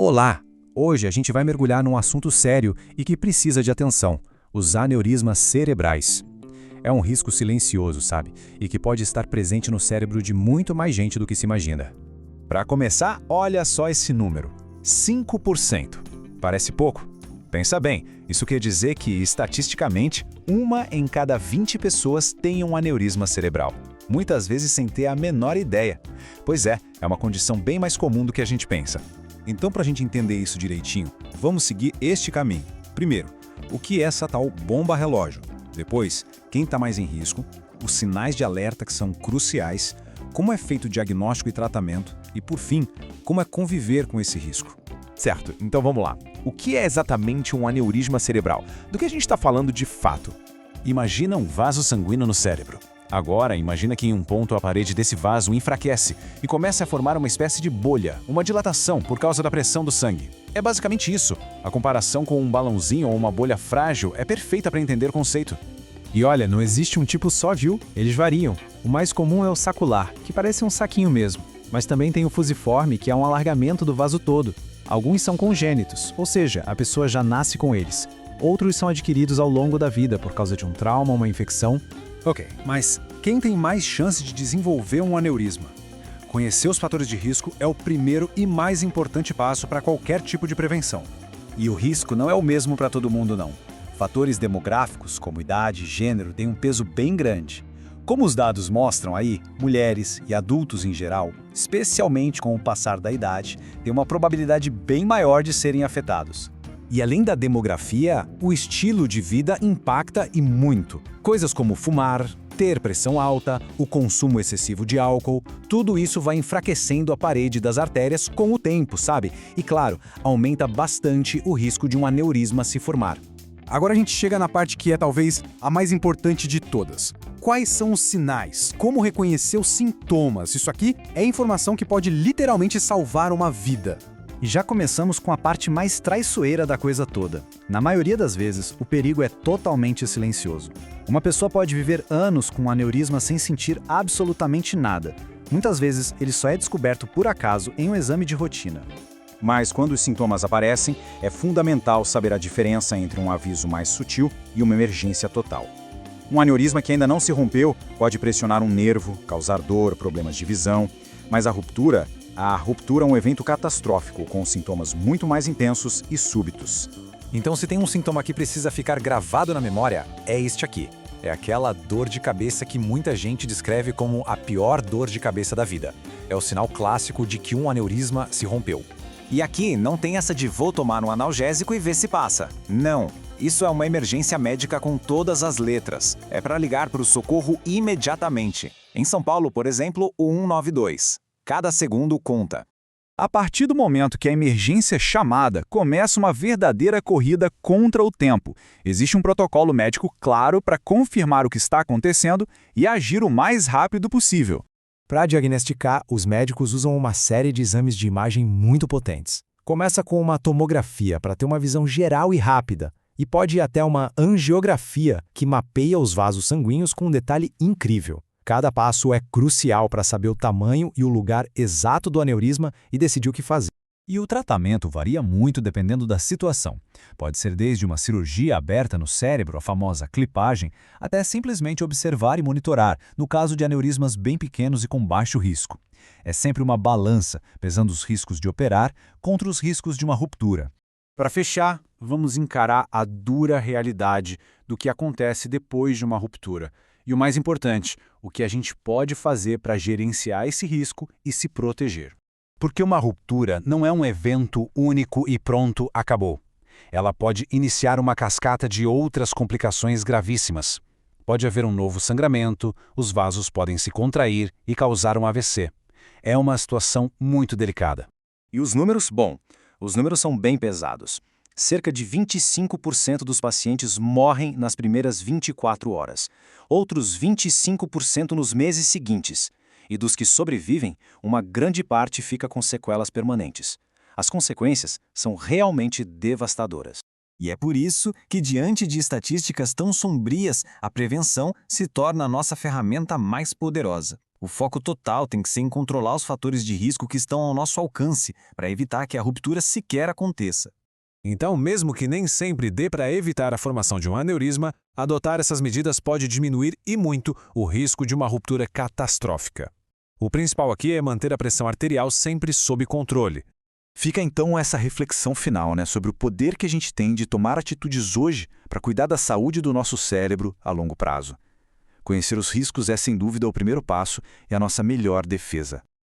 Olá! Hoje a gente vai mergulhar num assunto sério e que precisa de atenção: os aneurismas cerebrais. É um risco silencioso, sabe? E que pode estar presente no cérebro de muito mais gente do que se imagina. Para começar, olha só esse número: 5%. Parece pouco? Pensa bem, isso quer dizer que, estatisticamente, 1 em cada 20 pessoas tem um aneurisma cerebral, muitas vezes sem ter a menor ideia. Pois é uma condição bem mais comum do que a gente pensa. Então, para a gente entender isso direitinho, vamos seguir este caminho. Primeiro, o que é essa tal bomba relógio? Depois, quem está mais em risco, os sinais de alerta que são cruciais, como é feito o diagnóstico e tratamento e, por fim, como é conviver com esse risco. Certo, então vamos lá. O que é exatamente um aneurisma cerebral? Do que a gente está falando de fato? Imagina um vaso sanguíneo no cérebro. Agora, imagina que em um ponto a parede desse vaso enfraquece e começa a formar uma espécie de bolha, uma dilatação por causa da pressão do sangue. É basicamente isso. A comparação com um balãozinho ou uma bolha frágil é perfeita para entender o conceito. E olha, não existe um tipo só, viu? Eles variam. O mais comum é o sacular, que parece um saquinho mesmo. Mas também tem o fusiforme, que é um alargamento do vaso todo. Alguns são congênitos, ou seja, a pessoa já nasce com eles. Outros são adquiridos ao longo da vida por causa de um trauma ou uma infecção. Ok, mas quem tem mais chance de desenvolver um aneurisma? Conhecer os fatores de risco é o primeiro e mais importante passo para qualquer tipo de prevenção. E o risco não é o mesmo para todo mundo, não. Fatores demográficos, como idade e gênero, têm um peso bem grande. Como os dados mostram aí, mulheres e adultos em geral, especialmente com o passar da idade, têm uma probabilidade bem maior de serem afetados. E além da demografia, o estilo de vida impacta e muito. Coisas como fumar, ter pressão alta, o consumo excessivo de álcool, tudo isso vai enfraquecendo a parede das artérias com o tempo, sabe? E claro, aumenta bastante o risco de um aneurisma se formar. Agora a gente chega na parte que é talvez a mais importante de todas. Quais são os sinais? Como reconhecer os sintomas? Isso aqui é informação que pode literalmente salvar uma vida. E já começamos com a parte mais traiçoeira da coisa toda. Na maioria das vezes, o perigo é totalmente silencioso. Uma pessoa pode viver anos com um aneurisma sem sentir absolutamente nada. Muitas vezes, ele só é descoberto por acaso em um exame de rotina. Mas quando os sintomas aparecem, é fundamental saber a diferença entre um aviso mais sutil e uma emergência total. Um aneurisma que ainda não se rompeu pode pressionar um nervo, causar dor, problemas de visão, mas a ruptura é um evento catastrófico, com sintomas muito mais intensos e súbitos. Então, se tem um sintoma que precisa ficar gravado na memória, é este aqui. É aquela dor de cabeça que muita gente descreve como a pior dor de cabeça da vida. É o sinal clássico de que um aneurisma se rompeu. E aqui não tem essa de vou tomar um analgésico e ver se passa. Não. Isso é uma emergência médica com todas as letras. É para ligar para o socorro imediatamente. Em São Paulo, por exemplo, o 192. Cada segundo conta. A partir do momento que a emergência é chamada, começa uma verdadeira corrida contra o tempo. Existe um protocolo médico claro para confirmar o que está acontecendo e agir o mais rápido possível. Para diagnosticar, os médicos usam uma série de exames de imagem muito potentes. Começa com uma tomografia para ter uma visão geral e rápida, e pode ir até uma angiografia, que mapeia os vasos sanguíneos com um detalhe incrível. Cada passo é crucial para saber o tamanho e o lugar exato do aneurisma e decidir o que fazer. E o tratamento varia muito dependendo da situação. Pode ser desde uma cirurgia aberta no cérebro, a famosa clipagem, até simplesmente observar e monitorar, no caso de aneurismas bem pequenos e com baixo risco. É sempre uma balança, pesando os riscos de operar contra os riscos de uma ruptura. Para fechar, vamos encarar a dura realidade do que acontece depois de uma ruptura. E o mais importante, o que a gente pode fazer para gerenciar esse risco e se proteger. Porque uma ruptura não é um evento único e pronto, acabou. Ela pode iniciar uma cascata de outras complicações gravíssimas. Pode haver um novo sangramento, os vasos podem se contrair e causar um AVC. É uma situação muito delicada. E os números? Bom, os números são bem pesados. Cerca de 25% dos pacientes morrem nas primeiras 24 horas. Outros 25% nos meses seguintes. E dos que sobrevivem, uma grande parte fica com sequelas permanentes. As consequências são realmente devastadoras. E é por isso que, diante de estatísticas tão sombrias, a prevenção se torna a nossa ferramenta mais poderosa. O foco total tem que ser em controlar os fatores de risco que estão ao nosso alcance, para evitar que a ruptura sequer aconteça. Então, mesmo que nem sempre dê para evitar a formação de um aneurisma, adotar essas medidas pode diminuir e muito o risco de uma ruptura catastrófica. O principal aqui é manter a pressão arterial sempre sob controle. Fica então essa reflexão final, sobre o poder que a gente tem de tomar atitudes hoje para cuidar da saúde do nosso cérebro a longo prazo. Conhecer os riscos é, sem dúvida, o primeiro passo e a nossa melhor defesa.